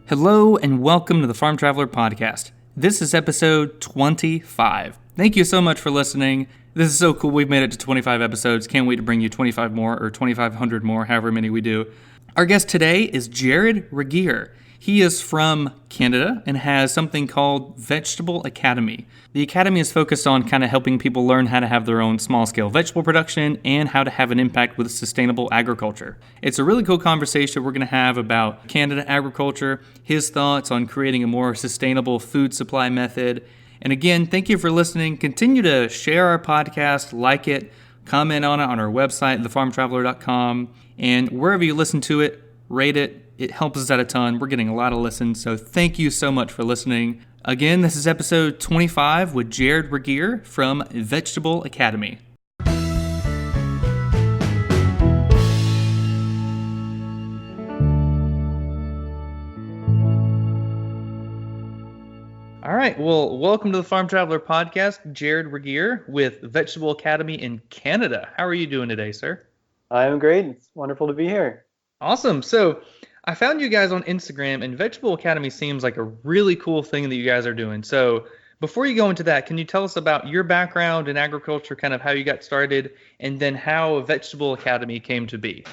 Hello and welcome to the Farm Traveler Podcast. This is episode 25. Thank you so much for listening. This is so cool. We've made it to 25 episodes. Can't wait to bring you 25 more or 2,500 more, however many we do. Our guest today is Jared Regier. He is from Canada and has something called Vegetable Academy. The Academy is focused on kind of helping people learn how to have their own small-scale vegetable production and how to have an impact with sustainable agriculture. It's a really cool conversation we're going to have about Canada agriculture, his thoughts on creating a more sustainable food supply method. And again, thank you for listening. Continue to share our podcast, like it, comment on it on our website, thefarmtraveler.com, and wherever you listen to it, rate it. It helps us out a ton. We're getting a lot of listens, so thank you so much for listening. Again, this is episode 25 with Jared Regier from Vegetable Academy. All right, well, welcome to the Farm Traveler Podcast. Jared Regier with Vegetable Academy in Canada. How are you doing today, sir? I'm great. It's wonderful to be here. Awesome. So I found you guys on Instagram, and Vegetable Academy seems like a really cool thing that you guys are doing. So before you go into that, can you tell us about your background in agriculture, kind of how you got started, and then how Vegetable Academy came to be?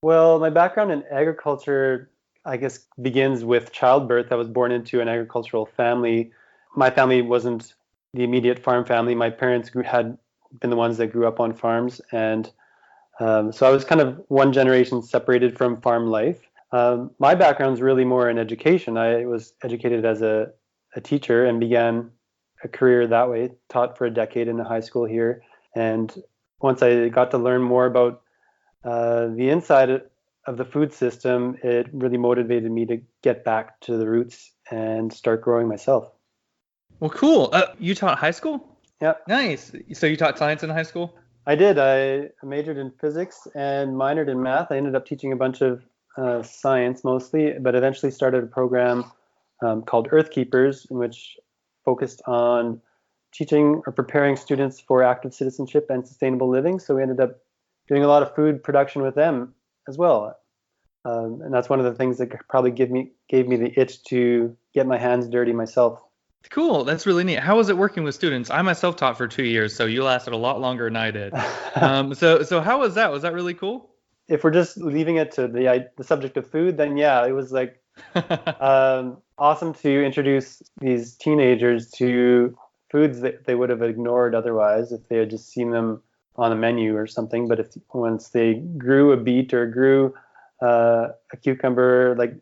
Well, my background in agriculture, I guess, begins with childbirth. I was born into an agricultural family. My family wasn't the immediate farm family. My parents had been the ones that grew up on farms, and so I was kind of one generation separated from farm life. My background is really more in education. I was educated as a teacher and began a career that way, taught for a decade in a high school here. And once I got to learn more about the inside of the food system, it really motivated me to get back to the roots and start growing myself. Well, cool. You taught high school? Yeah. Nice. So you taught science in high school? I did. I majored in physics and minored in math. I ended up teaching a bunch of science mostly, but eventually started a program called Earth Keepers, in which focused on teaching or preparing students for active citizenship and sustainable living. So we ended up doing a lot of food production with them as well. And that's one of the things that probably gave me the itch to get my hands dirty myself. Cool. That's really neat. How was it working with students? I myself taught for 2 years, so you lasted a lot longer than I did. So how was that? Was that really cool? If we're just leaving it to the subject of food, then yeah, it was like awesome to introduce these teenagers to foods that they would have ignored otherwise if they had just seen them on a menu or something. But once they grew a beet or grew a cucumber, like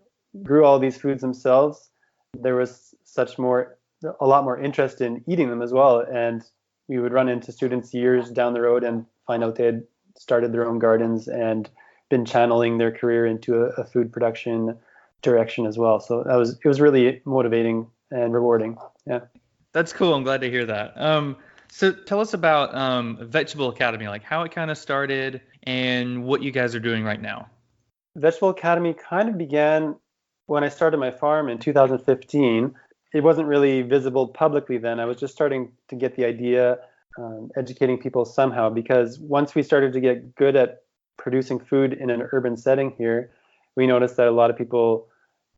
grew all these foods themselves, there was a lot more interest in eating them as well. And we would run into students years down the road and find out they had started their own gardens and been channeling their career into a food production direction as well. So it was really motivating and rewarding. Yeah. That's cool. I'm glad to hear that. So tell us about Vegetable Academy, like how it kind of started and what you guys are doing right now. Vegetable Academy kind of began when I started my farm in 2015. It wasn't really visible publicly then. I was just starting to get the idea, educating people somehow, because once we started to get good at producing food in an urban setting here, we noticed that a lot of people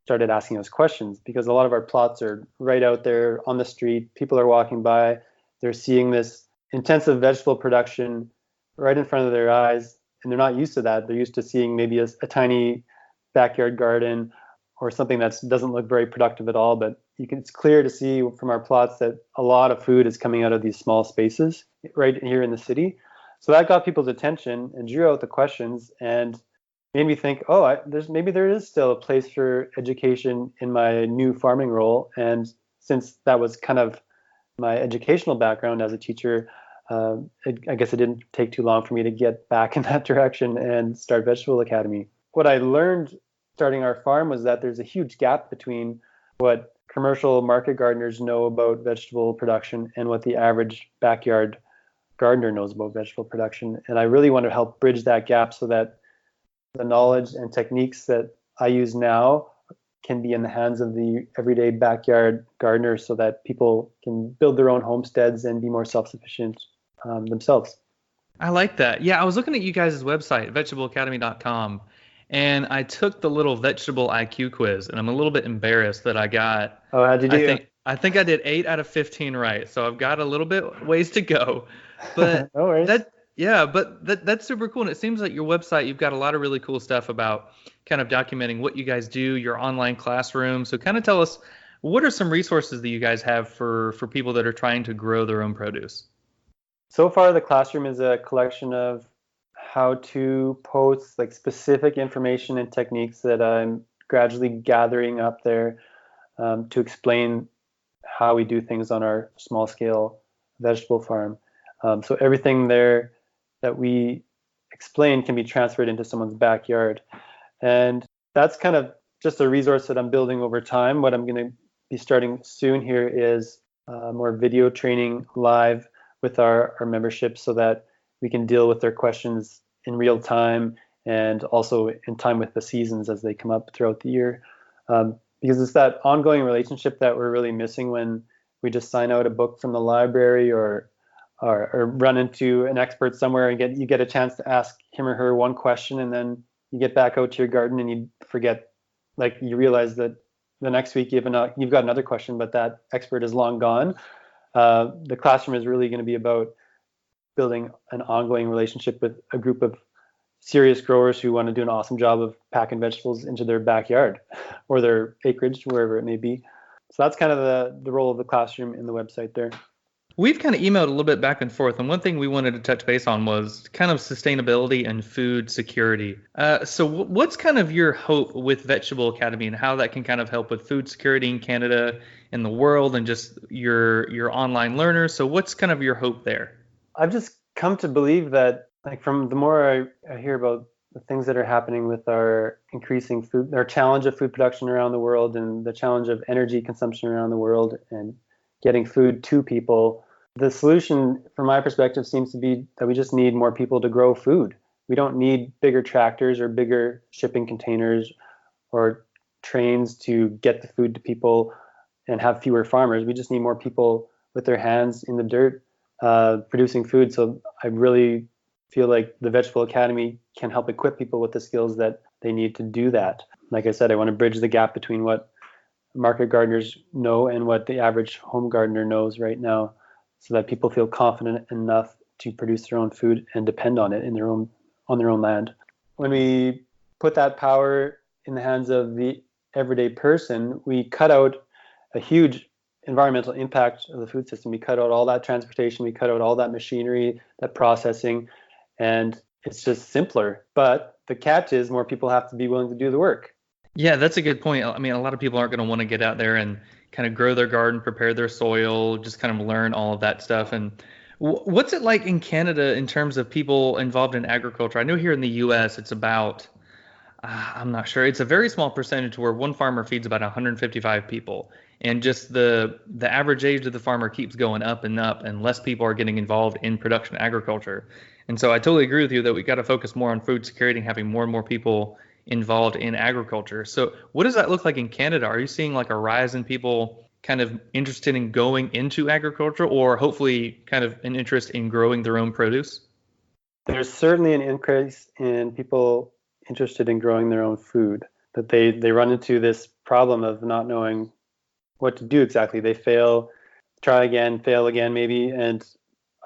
started asking us questions, because a lot of our plots are right out there on the street. People are walking by. They're seeing this intensive vegetable production right in front of their eyes, and they're not used to that. They're used to seeing maybe a tiny backyard garden or something that doesn't look very productive at all. But it's clear to see from our plots that a lot of food is coming out of these small spaces right here in the city. So that got people's attention and drew out the questions and made me think, maybe there is still a place for education in my new farming role. And since that was kind of my educational background as a teacher, I guess it didn't take too long for me to get back in that direction and start Vegetable Academy. What I learned starting our farm was that there's a huge gap between what commercial market gardeners know about vegetable production and what the average backyard gardener knows about vegetable production. And I really want to help bridge that gap so that the knowledge and techniques that I use now can be in the hands of the everyday backyard gardener so that people can build their own homesteads and be more self-sufficient themselves. I like that. Yeah, I was looking at you guys' website, vegetableacademy.com, and I took the little vegetable IQ quiz, and I'm a little bit embarrassed that I got. Oh, how'd you do? I think I did 8 out of 15 right, so I've got a little bit ways to go. No But worries. that's super cool. And it seems like your website, you've got a lot of really cool stuff about kind of documenting what you guys do, your online classroom. So kind of tell us, what are some resources that you guys have for people that are trying to grow their own produce? So far, the classroom is a collection of how to posts, like specific information and techniques that I'm gradually gathering up there to explain how we do things on our small scale vegetable farm. So everything there that we explain can be transferred into someone's backyard. And that's kind of just a resource that I'm building over time. What I'm going to be starting soon here is more video training live with our membership so that we can deal with their questions in real time and also in time with the seasons as they come up throughout the year. Because it's that ongoing relationship that we're really missing when we just sign out a book from the library or run into an expert somewhere and you get a chance to ask him or her one question, and then you get back out to your garden and you forget, like you realize that the next week you've got another question, but that expert is long gone. The classroom is really going to be about building an ongoing relationship with a group of serious growers who want to do an awesome job of packing vegetables into their backyard or their acreage, wherever it may be. So that's kind of the role of the classroom in the website there. We've kind of emailed a little bit back and forth, and one thing we wanted to touch base on was kind of sustainability and food security. So, what's kind of your hope with Vegetable Academy and how that can kind of help with food security in Canada and the world, and just your online learners? So, what's kind of your hope there? I've just come to believe that, like, from the more I hear about the things that are happening with our increasing food, our challenge of food production around the world, and the challenge of energy consumption around the world, and getting food to people, the solution from my perspective seems to be that we just need more people to grow food. We don't need bigger tractors or bigger shipping containers or trains to get the food to people and have fewer farmers. We just need more people with their hands in the dirt producing food. So I really feel like the Vegetable Academy can help equip people with the skills that they need to do that. Like I said, I want to bridge the gap between what market gardeners know and what the average home gardener knows right now, so that people feel confident enough to produce their own food and depend on it on their own land. When we put that power in the hands of the everyday person, we cut out a huge environmental impact of the food system. We cut out all that transportation, we cut out all that machinery, that processing, and it's just simpler. But the catch is more people have to be willing to do the work. Yeah, that's a good point. I mean, a lot of people aren't going to want to get out there and kind of grow their garden, prepare their soil, just kind of learn all of that stuff. And what's it like in Canada in terms of people involved in agriculture? I know here in the U.S. it's about, I'm not sure, it's a very small percentage where one farmer feeds about 155 people. And just the average age of the farmer keeps going up, and less people are getting involved in production agriculture. And so I totally agree with you that we got to focus more on food security and having more and more people involved in agriculture. So what does that look like in Canada? Are you seeing like a rise in people kind of interested in going into agriculture, or hopefully kind of an interest in growing their own produce? There's certainly an increase in people interested in growing their own food, that they run into this problem of not knowing what to do exactly. They fail, try again, fail again maybe, and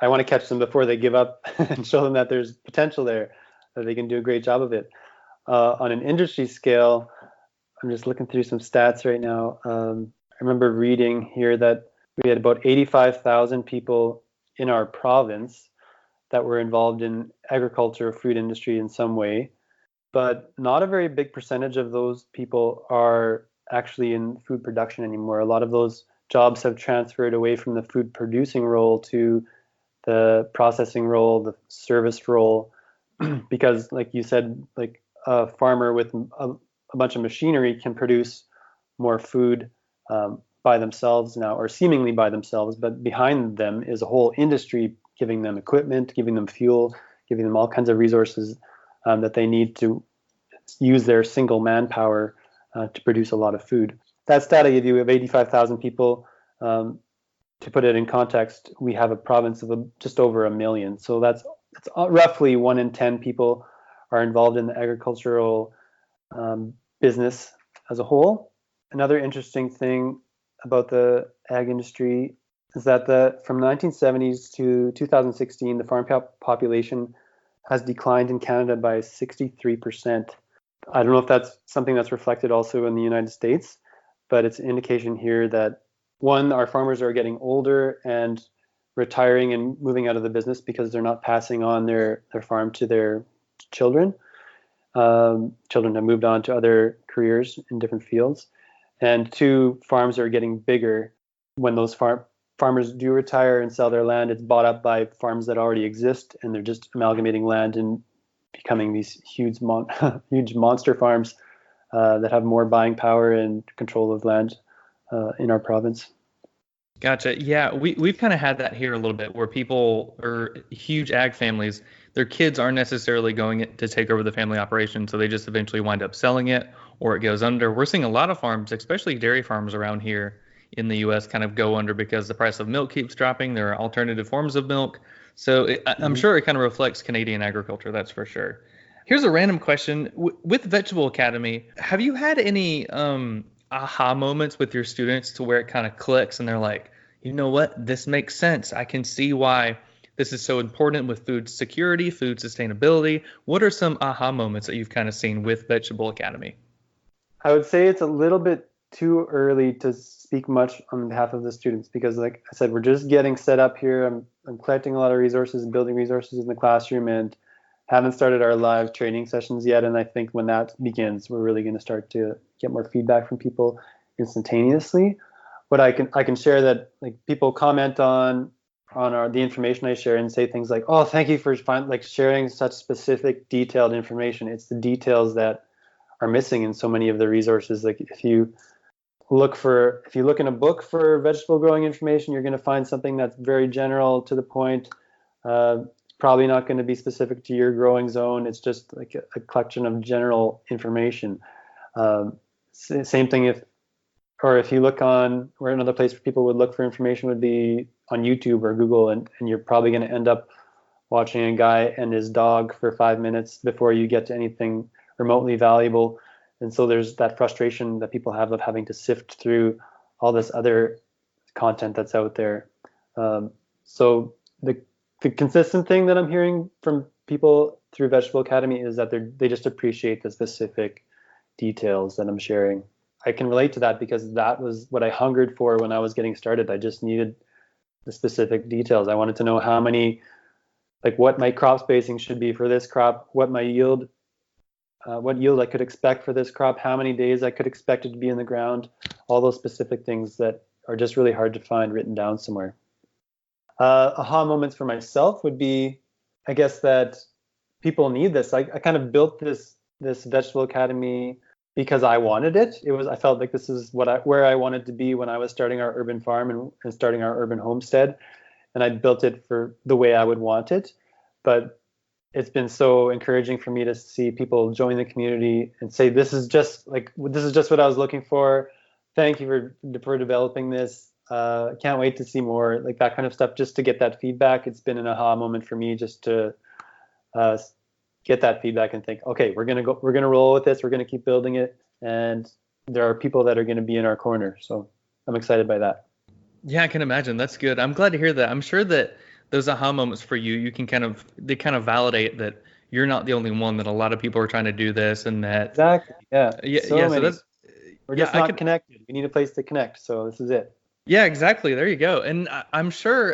I want to catch them before they give up and show them that there's potential there, that they can do a great job of it. On an industry scale, I'm just looking through some stats right now. I remember reading here that we had about 85,000 people in our province that were involved in agriculture or food industry in some way, but not a very big percentage of those people are actually in food production anymore. A lot of those jobs have transferred away from the food producing role to the processing role, the service role, because like you said, like a farmer with a bunch of machinery can produce more food by themselves now, or seemingly by themselves, but behind them is a whole industry giving them equipment, giving them fuel, giving them all kinds of resources that they need to use their single manpower to produce a lot of food. That stat I give you of 85,000 people, to put it in context, we have a province of just over 1 million. So it's roughly 1 in 10 people are involved in the agricultural business as a whole. Another interesting thing about the ag industry is that from the 1970s to 2016, the farm population has declined in Canada by 63%. I don't know if that's something that's reflected also in the United States, but it's an indication here that, one, our farmers are getting older and retiring and moving out of the business because they're not passing on their farm to their children. Children have moved on to other careers in different fields. And two, farms are getting bigger. When those farmers do retire and sell their land, it's bought up by farms that already exist, and they're just amalgamating land and becoming these huge monster farms that have more buying power and control of land in our province. Gotcha. Yeah, we've kind of had that here a little bit, where people or huge ag families, their kids aren't necessarily going to take over the family operation, so they just eventually wind up selling it or it goes under. We're seeing a lot of farms, especially dairy farms around here in the U.S., kind of go under because the price of milk keeps dropping. There are alternative forms of milk. So I'm sure it kind of reflects Canadian agriculture, that's for sure. Here's a random question. With Vegetable Academy, have you had any aha moments with your students to where it kind of clicks and they're like, you know what, this makes sense. I can see why this is so important with food security, food sustainability. What are some aha moments that you've kind of seen with Vegetable Academy? I would say it's a little bit too early to speak much on behalf of the students because, like I said, we're just getting set up here. I'm collecting a lot of resources and building resources in the classroom and haven't started our live training sessions yet. And I think when that begins, we're really going to start to get more feedback from people instantaneously. But I can share that, like, people comment on the information I share and say things like, "Oh, thank you for sharing such specific, detailed information." It's the details that are missing in so many of the resources. Like if you look in a book for vegetable growing information, you're going to find something that's very general to the point. Probably not going to be specific to your growing zone. It's just like a collection of general information. Same thing if you look on where another place where people would look for information would be on YouTube or Google, and you're probably going to end up watching a guy and his dog for 5 minutes before you get to anything remotely valuable. And so there's that frustration that people have of having to sift through all this other content that's out there. So the consistent thing that I'm hearing from people through Vegetable Academy is that they just appreciate the specific details that I'm sharing. I can relate to that because that was what I hungered for when I was getting started. I just needed the specific details. I wanted to know how many, like what my crop spacing should be for this crop, what my yield, what yield I could expect for this crop, how many days I could expect it to be in the ground, all those specific things that are just really hard to find written down somewhere. Aha moments for myself would be, I guess, that people need this. I kind of built this Vegetable Academy because I wanted it. I felt like this is where I wanted to be when I was starting our urban farm and starting our urban homestead, and I built it for the way I would want it. But it's been so encouraging for me to see people join the community and say, this is just what I was looking for. Thank you for developing this. Can't wait to see more, like that kind of stuff, just to get that feedback. It's been an aha moment for me just to get that feedback and think, okay, we're gonna roll with this. We're gonna keep building it, and there are people that are gonna be in our corner. So I'm excited by that. Yeah, I can imagine. That's good. I'm glad to hear that. I'm sure that those aha moments for you can kind of validate that you're not the only one, that a lot of people are trying to do this, and that exactly. Yeah. So that's, we're just not connected. We need a place to connect. So this is it. Yeah, exactly. There you go. And I'm sure,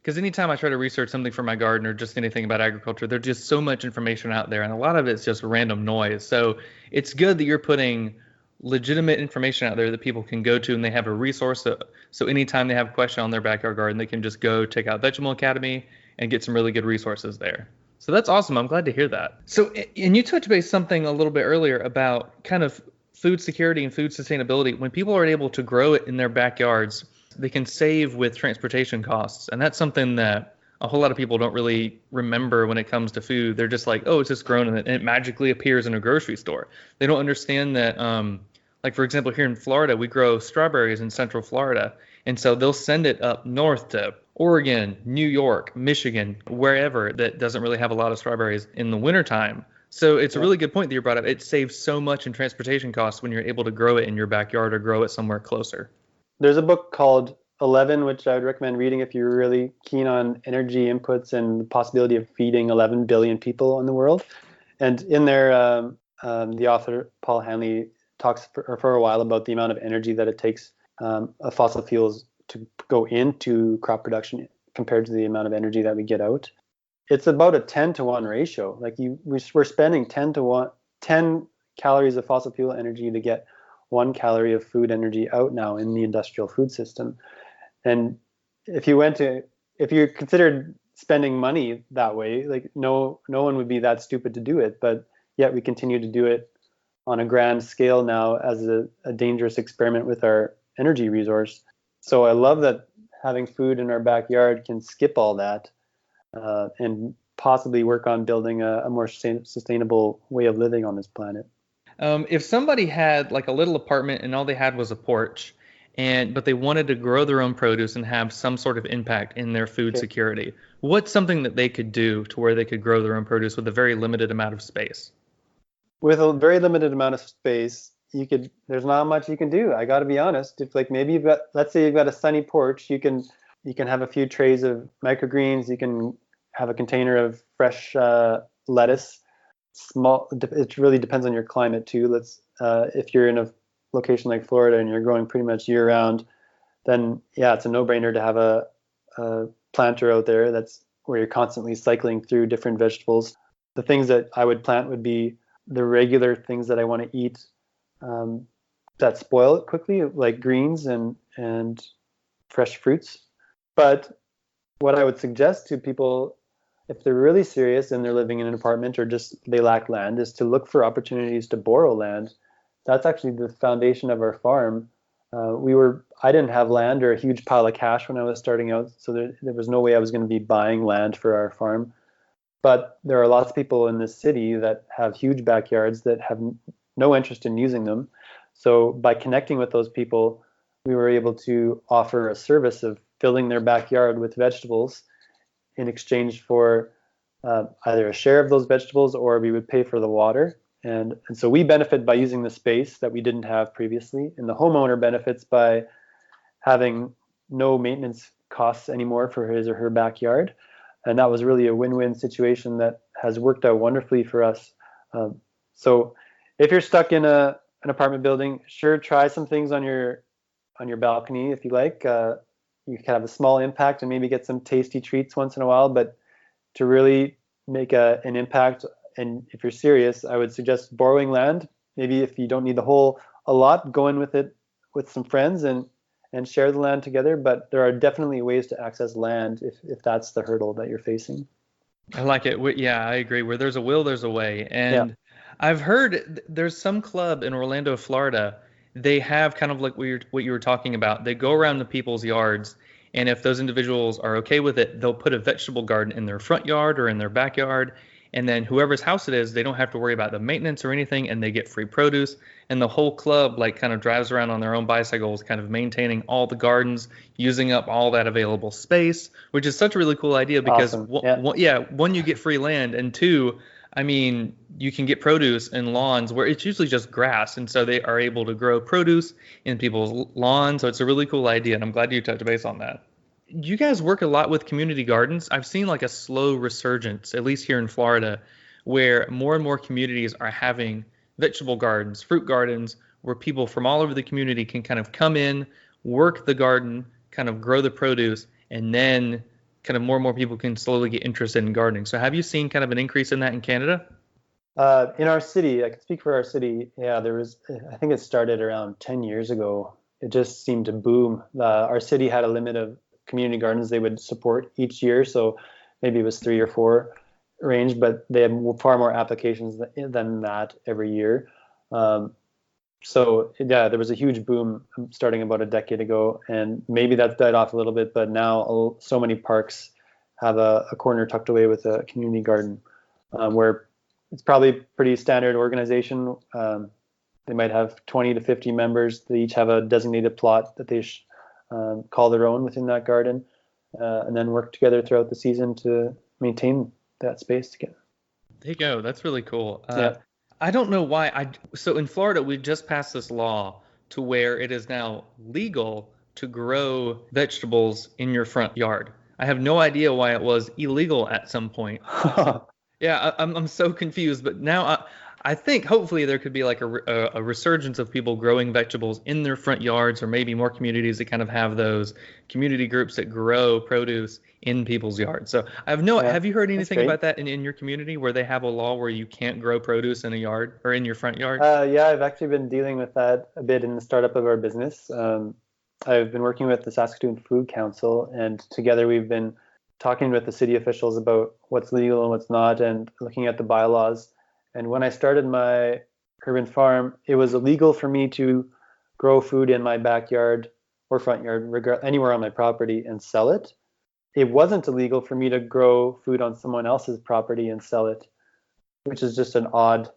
because anytime I try to research something for my garden or just anything about agriculture, there's just so much information out there, and a lot of it's just random noise. So it's good that you're putting legitimate information out there that people can go to, and they have a resource. So anytime they have a question on their backyard garden, they can just go check out Vegetable Academy and get some really good resources there. So that's awesome. I'm glad to hear that. So, and you touched base something a little bit earlier about kind of food security and food sustainability. When people are able to grow it in their backyards, they can save with transportation costs. And that's something that a whole lot of people don't really remember when it comes to food. They're just like, oh, it's just grown and it magically appears in a grocery store. They don't understand that, like, for example, here in Florida, we grow strawberries in Central Florida. And so they'll send it up north to Oregon, New York, Michigan, wherever that doesn't really have a lot of strawberries in the wintertime. So it's a really good point that you brought up. It saves so much in transportation costs when you're able to grow it in your backyard or grow it somewhere closer. There's a book called 11, which I would recommend reading if you're really keen on energy inputs and the possibility of feeding 11 billion people in the world. And in there, the author, Paul Hanley, talks for a while about the amount of energy that it takes of fossil fuels to go into crop production compared to the amount of energy that we get out. It's about a 10-to-1 ratio. Like we're spending 10 calories of fossil fuel energy to get 1 calorie of food energy out now in the industrial food system. And if you considered spending money that way, like no one would be that stupid to do it, but yet we continue to do it on a grand scale now as a dangerous experiment with our energy resource. So I love that having food in our backyard can skip all that and possibly work on building a more sustainable way of living on this planet. If somebody had like a little apartment and all they had was a porch, but they wanted to grow their own produce and have some sort of impact in their food security, what's something that they could do to where they could grow their own produce with a very limited amount of space? With a very limited amount of space, there's not much you can do. I got to be honest. If like maybe let's say you've got a sunny porch, you can have a few trays of microgreens. You can have a container of fresh lettuce. It really depends on your climate too. If you're in a location like Florida and you're growing pretty much year round, then yeah, it's a no-brainer to have a planter out there that's where you're constantly cycling through different vegetables. The things that I would plant would be the regular things that I want to eat that spoil quickly, like greens and fresh fruits. But what I would suggest to people, if they're really serious and they're living in an apartment or just they lack land, is to look for opportunities to borrow land. That's actually the foundation of our farm. I didn't have land or a huge pile of cash when I was starting out, so there was no way I was going to be buying land for our farm. But there are lots of people in this city that have huge backyards that have no interest in using them. So by connecting with those people, we were able to offer a service of filling their backyard with vegetables in exchange for either a share of those vegetables or we would pay for the water. And so we benefit by using the space that we didn't have previously. And the homeowner benefits by having no maintenance costs anymore for his or her backyard. And that was really a win-win situation that has worked out wonderfully for us. So if you're stuck in an apartment building, sure, try some things on your balcony if you like. You can have a small impact and maybe get some tasty treats once in a while. But to really make an impact, and if you're serious, I would suggest borrowing land. Maybe if you don't need a lot, go in with it with some friends and share the land together. But there are definitely ways to access land if that's the hurdle that you're facing. I like it. Yeah, I agree. Where there's a will, there's a way. And I've heard there's some club in Orlando, Florida. They have kind of like what you were talking about. They go around to people's yards, and if those individuals are okay with it, they'll put a vegetable garden in their front yard or in their backyard. And then whoever's house it is, they don't have to worry about the maintenance or anything, and they get free produce. And the whole club like kind of drives around on their own bicycles, kind of maintaining all the gardens, using up all that available space, which is such a really cool idea because Awesome. one, you get free land, and two, I mean, you can get produce in lawns where it's usually just grass, and so they are able to grow produce in people's lawns. So it's a really cool idea, and I'm glad you touched base on that. You guys work a lot with community gardens. I've seen like a slow resurgence, at least here in Florida, where more and more communities are having vegetable gardens, fruit gardens, where people from all over the community can kind of come in, work the garden, kind of grow the produce, and then kind of more people can slowly get interested in gardening. So have you seen kind of an increase in that in Canada? In our city, I can speak for our city. Yeah, I think it started around 10 years ago. It just seemed to boom. Our city had a limit of community gardens they would support each year. So maybe it was 3 or 4 range, but they had far more applications than that every year. So yeah, there was a huge boom starting about a decade ago, and maybe that's died off a little bit, but now so many parks have a corner tucked away with a community garden where it's probably pretty standard organization. They might have 20 to 50 members. They each have a designated plot that they call their own within that garden, and then work together throughout the season to maintain that space together. There you go. That's really cool. Yeah. I don't know why. So in Florida, we've just passed this law to where it is now legal to grow vegetables in your front yard. I have no idea why it was illegal at some point. Yeah, I'm so confused. But now I think hopefully there could be like a resurgence of people growing vegetables in their front yards, or maybe more communities that kind of have those community groups that grow produce in people's yards. So I have no. Yeah, Have you heard that's anything great. about that in your community where they have a law where you can't grow produce in a yard or in your front yard? Yeah, I've actually been dealing with that a bit in the startup of our business. I've been working with the Saskatoon Food Council, and together we've been talking with the city officials about what's legal and what's not, and looking at the bylaws. And when I started my urban farm, it was illegal for me to grow food in my backyard or front yard, anywhere on my property, and sell it. It wasn't illegal for me to grow food on someone else's property and sell it, which is just an odd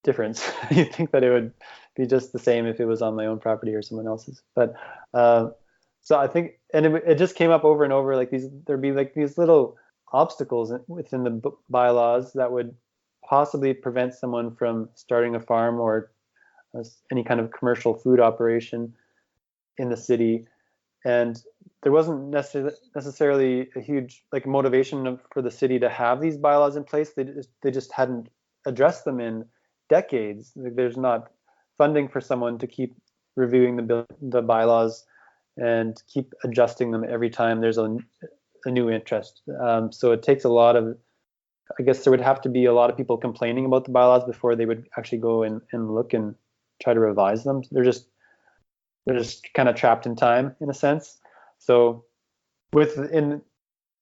difference. You'd think that it would be just the same if it was on my own property or someone else's. But so I think, and it just came up over and over. Like there'd be like these little obstacles within the bylaws that would possibly prevent someone from starting a farm or any kind of commercial food operation in the city. And there wasn't necessarily a huge like motivation for the city to have these bylaws in place. They just hadn't addressed them in decades. There's not funding for someone to keep reviewing the bylaws and keep adjusting them every time there's a new interest. So it takes a lot of, I guess there would have to be a lot of people complaining about the bylaws before they would actually go and look and try to revise them. They're just kind of trapped in time in a sense. So in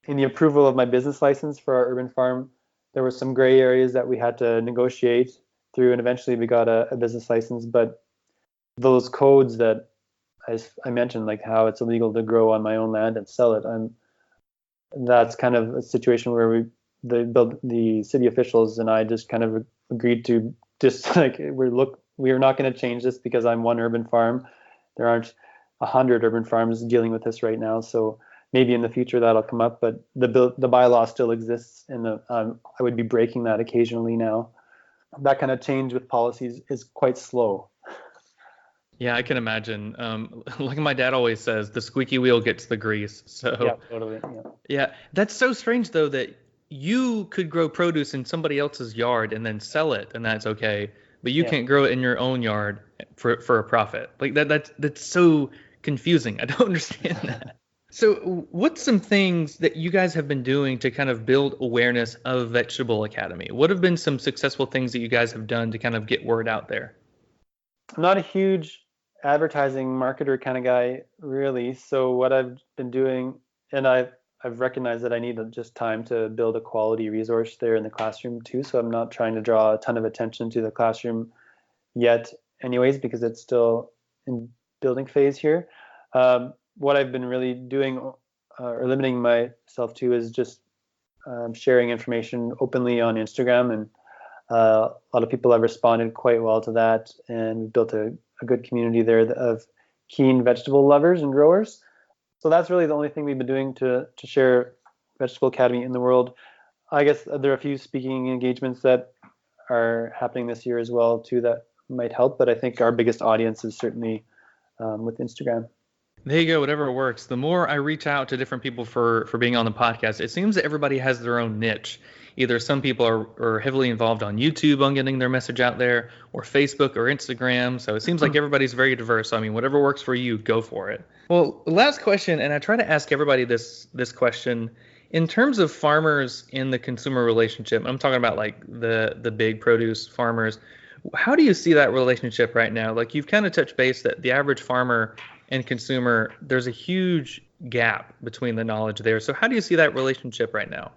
the approval of my business license for our urban farm, there were some gray areas that we had to negotiate through, and eventually we got a business license. But those codes that I mentioned, like how it's illegal to grow on my own land and sell it, that's kind of a situation where the city officials and I just kind of agreed to just like we're not going to change this because I'm one urban farm. There aren't 100 urban farms dealing with this right now, so maybe in the future that'll come up. But the bylaw still exists, and I would be breaking that occasionally now. That kind of change with policies is quite slow. Yeah, I can imagine. Like my dad always says, the squeaky wheel gets the grease. So Yeah, totally. yeah, that's so strange though that you could grow produce in somebody else's yard and then sell it, and that's okay, but you can't grow it in your own yard for a profit. Like that's so confusing. I don't understand that. So, what's some things that you guys have been doing to kind of build awareness of Vegetable Academy? What have been some successful things that you guys have done to kind of get word out there? I'm not a huge advertising marketer kind of guy, really. So what I've been doing, and I've recognized that I need just time to build a quality resource there in the classroom too. So I'm not trying to draw a ton of attention to the classroom yet, anyways, because it's still in building phase here. What I've been really doing or limiting myself to is just sharing information openly on Instagram, and a lot of people have responded quite well to that, and we've built a good community there of keen vegetable lovers and growers. So that's really the only thing we've been doing to share Vegetable Academy in the world. I guess there are a few speaking engagements that are happening this year as well too that might help, but I think our biggest audience is certainly with Instagram. There you go, whatever works. The more I reach out to different people for being on the podcast, it seems that everybody has their own niche. Either some people are heavily involved on YouTube on getting their message out there, or Facebook or Instagram. So it seems like everybody's very diverse. So, I mean, whatever works for you, go for it. Well, last question, and I try to ask everybody this question. In terms of farmers in the consumer relationship, I'm talking about like the big produce farmers. How do you see that relationship right now? Like you've kind of touched base that the average farmer and consumer, there's a huge gap between the knowledge there. So how do you see that relationship right now?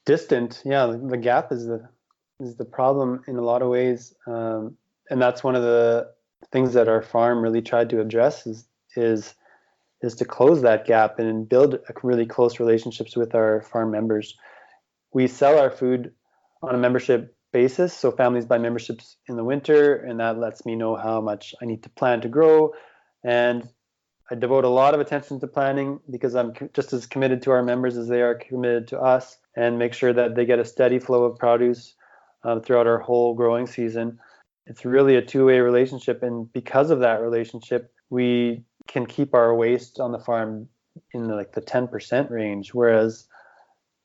Distant, yeah. The gap is the problem in a lot of ways, and that's one of the things that our farm really tried to address is to close that gap and build really close relationships with our farm members. We sell our food on a membership basis, so families buy memberships in the winter, and that lets me know how much I need to plan to grow. And I devote a lot of attention to planning because I'm just as committed to our members as they are committed to us, and make sure that they get a steady flow of produce throughout our whole growing season. It's really a two-way relationship, and because of that relationship, we can keep our waste on the farm in the 10% range, whereas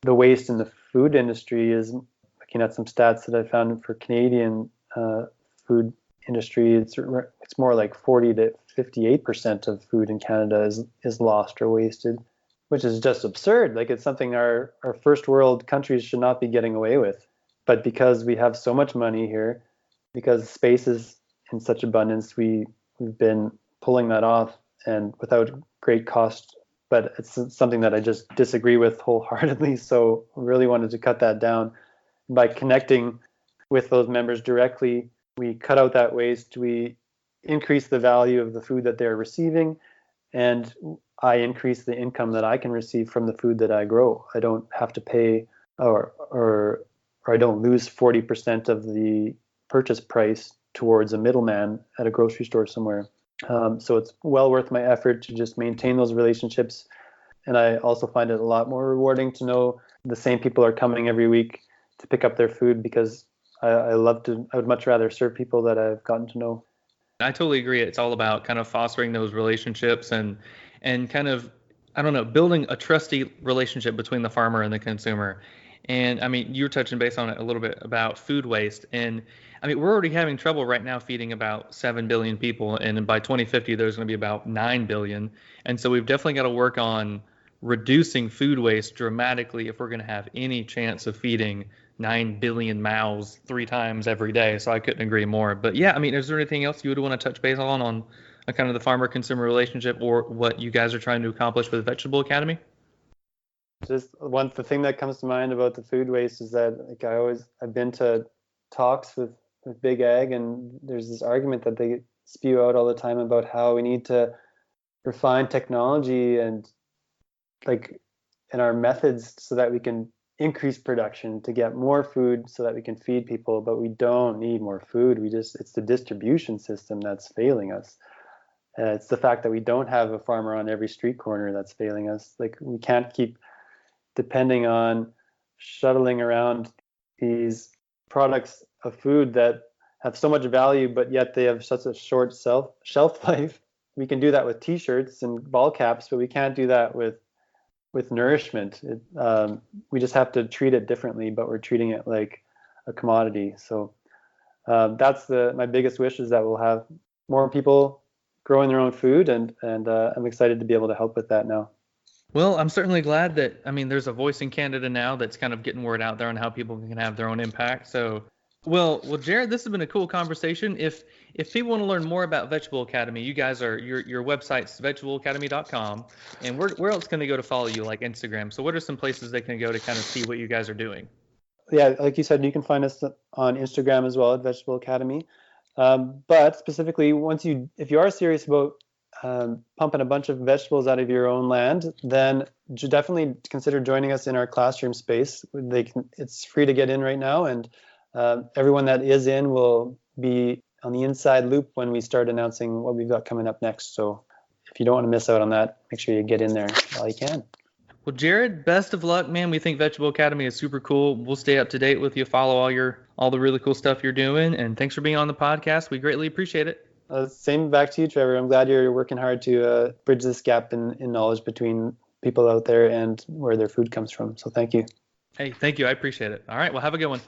the waste in the food industry is, looking at some stats that I found for Canadian food industry, it's more like 40 to 58% of food in Canada is lost or wasted, which is just absurd. Like, it's something our first world countries should not be getting away with. But because we have so much money here, because space is in such abundance, we've been pulling that off, and without great cost. But it's something that I just disagree with wholeheartedly. So I really wanted to cut that down. By connecting with those members directly, we cut out that waste, we increase the value of the food that they're receiving, and I increase the income that I can receive from the food that I grow. I don't have to pay, or I don't lose 40% of the purchase price towards a middleman at a grocery store somewhere. So it's well worth my effort to just maintain those relationships. And I also find it a lot more rewarding to know the same people are coming every week to pick up their food, because I would much rather serve people that I've gotten to know. I totally agree. It's all about kind of fostering those relationships and kind of, I don't know, building a trusty relationship between the farmer and the consumer. And I mean, you're touching base on it a little bit about food waste. And I mean, we're already having trouble right now feeding about 7 billion people. And by 2050, there's going to be about 9 billion. And so we've definitely got to work on reducing food waste dramatically if we're going to have any chance of feeding 9 billion mouths 3 times every day. So I couldn't agree more. But yeah, I mean, is there anything else you would want to touch base on kind of the farmer consumer relationship, or what you guys are trying to accomplish with Vegetable Academy? Just the thing that comes to mind about the food waste is that, like, I've been to talks with Big Ag, and there's this argument that they spew out all the time about how we need to refine technology and our methods so that we can increase production to get more food so that we can feed people. But we don't need more food. It's the distribution system that's failing us. It's the fact that we don't have a farmer on every street corner that's failing us. Like, we can't keep depending on shuttling around these products of food that have so much value, but yet they have such a short shelf life. We can do that with T-shirts and ball caps, but we can't do that with nourishment. We just have to treat it differently, but we're treating it like a commodity. So that's my biggest wish, is that we'll have more people growing their own food, and I'm excited to be able to help with that now. Well, I'm certainly glad that, I mean, there's a voice in Canada now that's kind of getting word out there on how people can have their own impact. So, well, Jared, this has been a cool conversation. If people want to learn more about Vegetable Academy, you guys are, your website's vegetableacademy.com, and where else can they go to follow you, like Instagram? So what are some places they can go to kind of see what you guys are doing? Yeah, like you said, you can find us on Instagram as well at Vegetable Academy. But specifically, if you are serious about pumping a bunch of vegetables out of your own land, then definitely consider joining us in our classroom space. It's free to get in right now, and everyone that is in will be on the inside loop when we start announcing what we've got coming up next. So if you don't want to miss out on that, make sure you get in there while you can. Well, Jared, best of luck, man. We think Vegetable Academy is super cool. We'll stay up to date with you, follow all the really cool stuff you're doing, and thanks for being on the podcast. We greatly appreciate it. Same back to you, Trevor. I'm glad you're working hard to bridge this gap in knowledge between people out there and where their food comes from. So thank you. Hey, thank you. I appreciate it. All right. Well, have a good one.